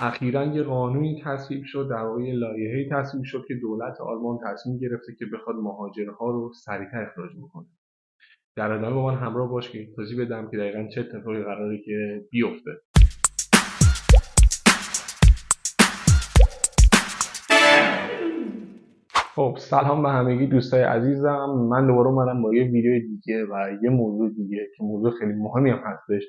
اخیراً یه قانونی تصویب شد، در واقع یه لایحه‌ای تصویب شد که دولت آلمان تصمیم گرفته که بخواد مهاجرها رو سریعتر اخراج بکنه. در ادامه با من همراه باش که توضیح بدم که دقیقاً چه اتفاقی قراره که بیفته. خب سلام به همگی دوستای عزیزم. من دوباره اومدم با یه ویدیو دیگه و یه موضوع دیگه که موضوع خیلی مهمی هم هستش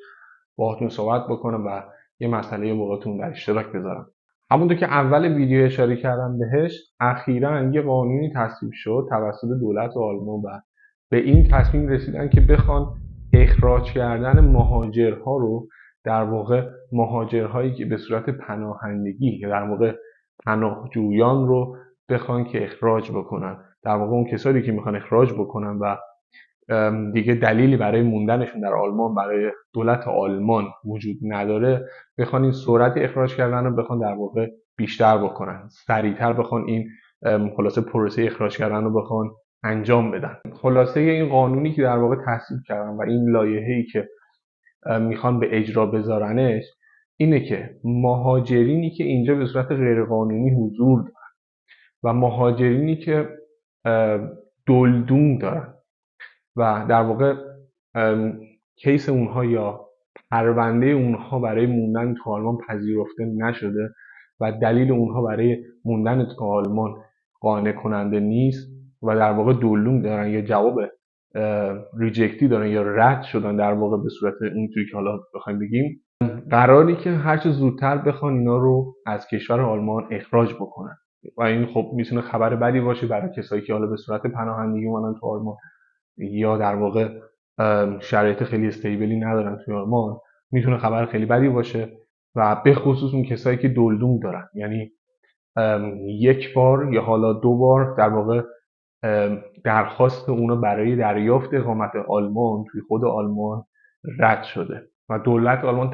باهاتون صحبت بکنم و یه مسئله باهاتون در اشتراک بذارم. همونطور که اول ویدیو اشاره کردم بهش، اخیراً یه قانونی تصویب شد توسط دولت آلمان و به این تصمیم رسیدن که بخوان اخراج کردن مهاجرها رو، در واقع مهاجرهایی که به صورت پناهندگی یا در واقع پناهجویان رو بخوان که اخراج بکنن. در واقع اون کسایی که میخوان اخراج بکنن و دیگه دلیلی برای موندنشون در آلمان برای دولت آلمان وجود نداره، بخوان این سرعت اخراج کردن رو بخوان در واقع بیشتر بکنن، سریعتر بخوان این خلاصه پروسه اخراج کردن رو بخوان انجام بدن. خلاصه این قانونی که در واقع تصویب کردن و این لایحه‌ای که میخوان به اجرا بذارنش اینه که مهاجرینی که اینجا به صورت غیرقانونی حضور دارن و مهاجرینی که دلدوم دارن و در واقع کیس اونها یا پرونده اونها برای موندن تو آلمان پذیرفته نشده و دلیل اونها برای موندن تو آلمان قانع کننده نیست و در واقع دلدوم دارن یا جواب ریجکتی دارن یا رد شدن، در واقع به صورت اینطوری که حالا بخوایم بگیم، قراری که هرچه زودتر بخوان اینا رو از کشور آلمان اخراج بکنن و این خب میتونه خبر بدی باشه برای کسایی که حالا به صورت پناهندگی اومدن تو آلمان یا در واقع شرایط خیلی استیبلی ندارن توی آلمان. میتونه خبر خیلی بدی باشه و به خصوص اون کسایی که دلدوم دارن، یعنی یک بار یا حالا دو بار در واقع درخواست اونا برای دریافت اقامت آلمان توی خود آلمان رد شده و دولت آلمان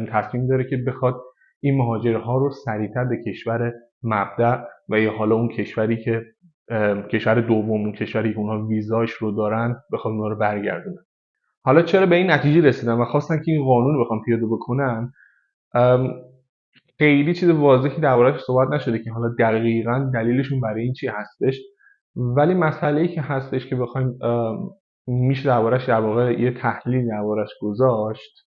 تصمیم داره که بخواد این مهاجرها رو سریعتر به کشور مبدأ و یا حالا اون کشوری که کشور دوم، اون کشوری که اونها ویزاش رو دارن، بخواد اونها رو برگردونن. حالا چرا به این نتیجه رسیدن و خواستن که این قانون رو بخوام پیاده بکنن؟ خیلی چیز واضحی درباره‌اش صحبت نشده که حالا دقیقاً دلیلشون برای این چی هستش، ولی مسئله‌ای که هستش که بخوایم میشه درباره‌اش در واقع یه تحلیل درباره‌اش گذاشت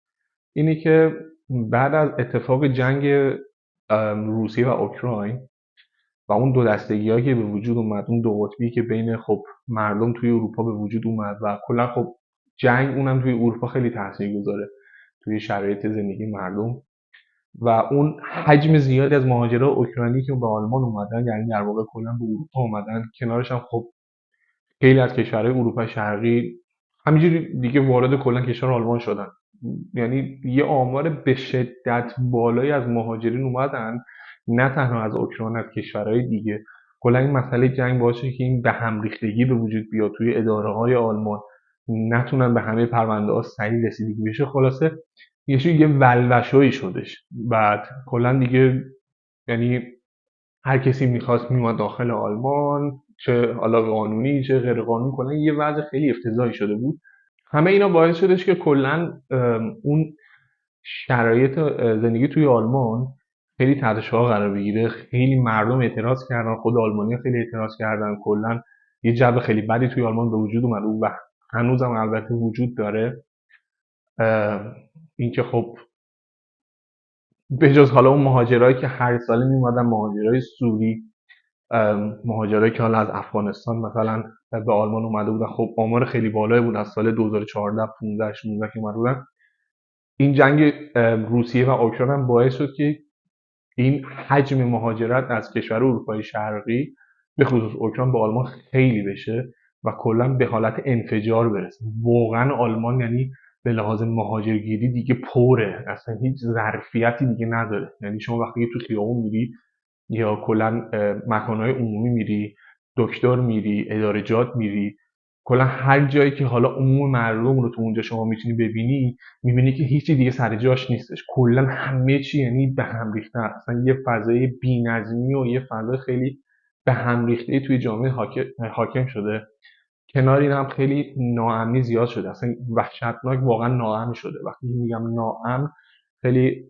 اینه که بعد از اتفاق جنگ روسیه و اوکراین و اون دو دستگی‌هایی که به وجود اومد، اون دو قطبی که بین خب مردم توی اروپا به وجود اومد و کلا خب جنگ اونم توی اروپا خیلی تاثیرگذاره توی شرایط زندگی مردم و اون حجم زیادی از مهاجرای اوکراینی که به آلمان اومدن، یعنی در واقع کلا به اروپا اومدن، کنارش هم خب خیلی از کشورهای اروپای شرقی همینجوری دیگه وارد کلا کشور آلمان شدن. یعنی یه آمار به شدت بالایی از مهاجرین اومدن، نه تنها از اوکراین، از کشورهای دیگه. کلا این مسئله جنگ باعث که این به هم ریختگی به وجود بیاد توی اداره‌های آلمان، نتونن به همه پرونده‌ها سریع رسیدگی بشه. خلاصه یه ولوشویی شدش. بعد کلا دیگه یعنی هر کسی میخواست میومد داخل آلمان، چه حالا قانونی چه غیر قانونی، کلا یه وضع خیلی افتضاحی شده بود. همه اینا باعث شدش که کلا اون شرایط زندگی توی آلمان خیلی تحت شعار قرار بگیره. خیلی مردم اعتراض کردن، خود آلمانی‌ها خیلی اعتراض کردن، کلا یه جو خیلی بدی توی آلمان به وجود اومد و هنوزم البته وجود داره. اینکه خب به جز حالا اون مهاجرایی که هر ساله میومدن، مهاجرای سوری، مهاجرایی که حالا از افغانستان مثلا به آلمان اومده بودن، خب آمار خیلی بالایی بود از سال 2014 15 16 که اومده بودن. این جنگ روسیه و اوکراین هم باعث شد که این حجم مهاجرت از کشور اروپای شرقی به خصوص اوکراین به آلمان خیلی بشه و کلا به حالت انفجار برسه. واقعا آلمان یعنی به لحاظ مهاجرگیری دیگه پره، اصلا هیچ ظرفیتی دیگه نداره. یعنی شما وقتی تو خیابون میری یا کلا مکانهای عمومی میری، دکتر میری، ادارجات میری، کلا هر جایی که حالا عموم مردم رو تو اونجا شما میتونی ببینی، میبینی که هیچی دیگه سر جاش نیستش. کلا همه چی یعنی به هم ریخته، اصلا یه فضای بی‌نظمی و یه فضای خیلی به هم ریخته توی جامعه حاکم شده. کنار این هم خیلی ناامنی زیاد شده، اصلا وحشتناک، واقعا ناامن شده. وقتی میگم ناامن خیلی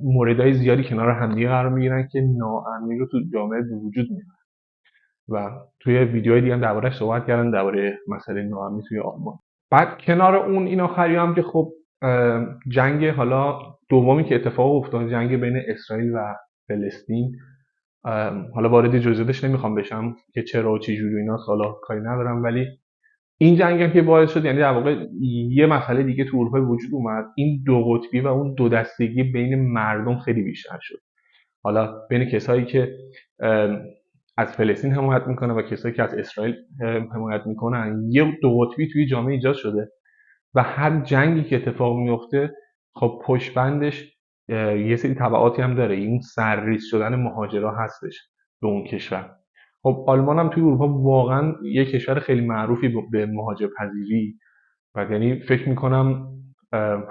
موردهای زیادی کنار همدیگه قرار میگیرن که ناامنی رو تو جامعه به وجود میارن و توی ویدیوهای دیگه هم درباره‌اش صحبت کردن، درباره مسئله ناامنی توی آلمان. بعد کنار اون این آخری هم که خب جنگ حالا دومی که اتفاق افتاد، جنگ بین اسرائیل و فلسطین. حالا وارد جزئیاتش نمیخوام بشم که چرا و چه جوری اینا، حالا کاری ندارم، ولی این جنگ هم که باعث شد، یعنی در واقع یه مسئله دیگه تو اروپا وجود اومد، این دو قطبی و اون دو دستگی بین مردم خیلی بیشتر شد. حالا بین کسایی که از فلسطین حمایت میکنه و کسایی که از اسرائیل حمایت میکنن، یه دو قطبی توی جامعه ایجاد شده و هر جنگی که اتفاق میفته خب پشت بندش یه سری تبعاتی هم داره. این سرریز شدن مهاجرا هستش به اون کشور. خب آلمان هم توی اروپا واقعا یه کشور خیلی معروفی به مهاجرپذیری و یعنی فکر میکنم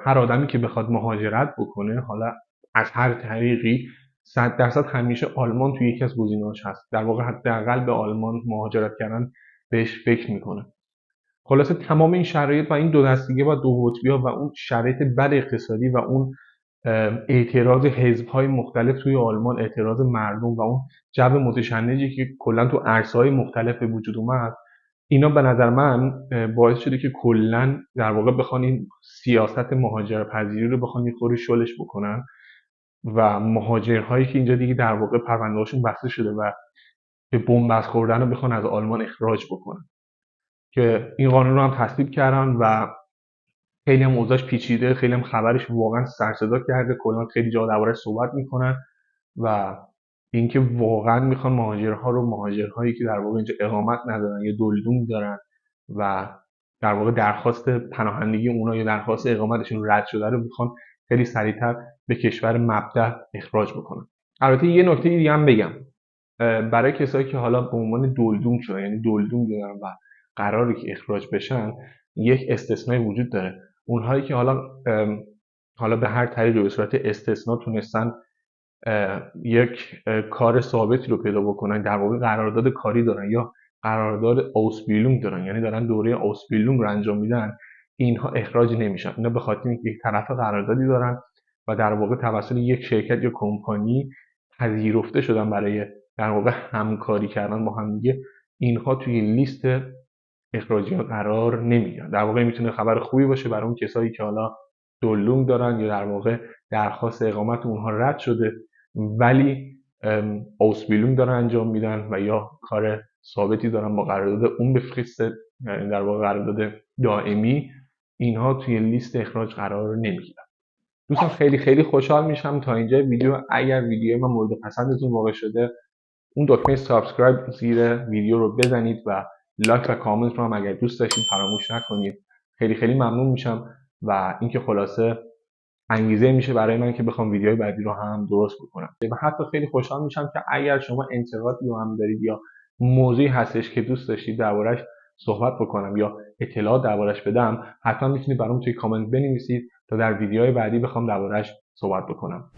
هر آدمی که بخواد مهاجرت بکنه، حالا از هر طریقی، 100% همیشه آلمان توی یکی از گزینه‌هاش هست. در واقع حداقل به آلمان مهاجرت کردن بهش فکر میکنه. خلاصه تمام این شرایط و این دو دستگی و دو قطبی‌ها و اون شرایط بد اقتصادی و اون اعتراض حزب‌های مختلف توی آلمان، اعتراض مردم و اون جو متشنجی که کلا تو عرصه‌های مختلف به وجود اومد، اینا به نظر من باعث شده که کلا در واقع بخوان این سیاست مهاجرپذیری رو بخوان یه خوری شلش بکنن و مهاجرهایی که اینجا دیگه در واقع پرونده‌هاشون بسته شده و به بن‌بست خوردن رو بخوان از آلمان اخراج بکنن، که این قانون رو هم تصویب کردن و خیلی هم اوضاعش پیچیده، خیلی هم خبرش واقعا سر صدا کرده، کلا خیلی جا درباره‌اش صحبت میکنن و اینکه واقعا میخوان مهاجرهایی که در واقع اینجا اقامت ندارن یا دلدوم دارن و در واقع درخواست پناهندگی اونا یا درخواست اقامتشون رد شده رو میخوان خیلی سریعتر به کشور مبدأ اخراج بکنن. البته یه نکته دیگه هم بگم، برای کسایی که حالا به عنوان دلدوم شدن، یعنی دلدوم دارن و قراره که اخراج بشن، یک استثنایی وجود داره. اونهایی که حالا به هر طریقی به صورت استثنا تونستن یک کار ثابتی رو پیدا بکنن، در واقع قرارداد کاری دارن یا قرارداد اوسبیلونگ دارن، یعنی دارن دوره اوسبیلونگ رو انجام میدن، اینها اخراج نمیشن. اینا به خاطر اینکه یک طرف قراردادی دارن و در واقع توسط یک شرکت یا کمپانی پذیرفته شدن برای در واقع همکاری کردن با هم دیگه، اینها توی لیست اخراجی ها قرار نمیگیرن. در واقع میتونه خبر خوبی باشه برای اون کسایی که حالا دلدوم دارن یا در واقع درخواست اقامت اونها رد شده ولی اوسبیلونگ دارن انجام میدن و یا کار ثابتی دارن با قرارداد اون بفرسته، یعنی در واقع قرارداد دائمی، اینها توی لیست اخراج قرار نمیگیرن. دوستان خیلی خیلی خوشحال میشم تا اینجا ویدیو. اگر ویدیوی من مورد پسندتون واقع شده، اون دکمه سابسکرایب زیر ویدیو رو بزنید و لایک و کامنت رو هم اگر دوست داشتید فراموش نکنید. خیلی خیلی ممنون میشم و اینکه خلاصه انگیزه میشه برای من که بخوام ویدیوهای بعدی رو هم درست بکنم. و حتی خیلی خوشحال میشم که اگر شما انتقادی رو هم دارید یا موضوعی هستش که دوست داشتید درباره‌اش صحبت بکنم یا اطلاعات درباره‌اش بدم، حتما میتونید برام توی کامنت بنویسید تا در ویدیوهای بعدی بخوام درباره‌اش صحبت بکنم.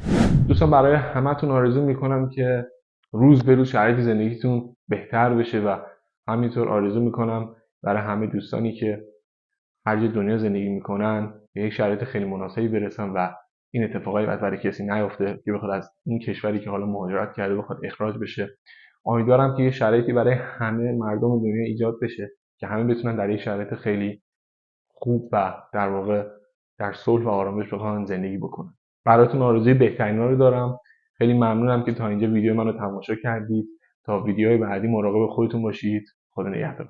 دوستان برای همتون آرزو میکنم که روز به روز شرایط زندگیتون بهتر بشه و همینطور آرزو میکنم برای همه دوستانی که هر جای دنیا زندگی میکنن به یک شرایط خیلی مناسبی برسن و این اتفاقایی برای کسی نیفته که بخواد از این کشوری که حالا مهاجرت کرده بخواد اخراج بشه. امیدوارم که یه شرایطی برای همه مردم دنیا ایجاد بشه که همه بتونن در یک شرایط خیلی خوب و در واقع در صلح و آرامش بخوان زندگی بکنن. براتون آرزوی بهترینا رو دارم. خیلی ممنونم که تا اینجا ویدیو منو تماشا کردید. تا ویدیوهای بعدی مراقب خودتون باشید. خدا نگهدار.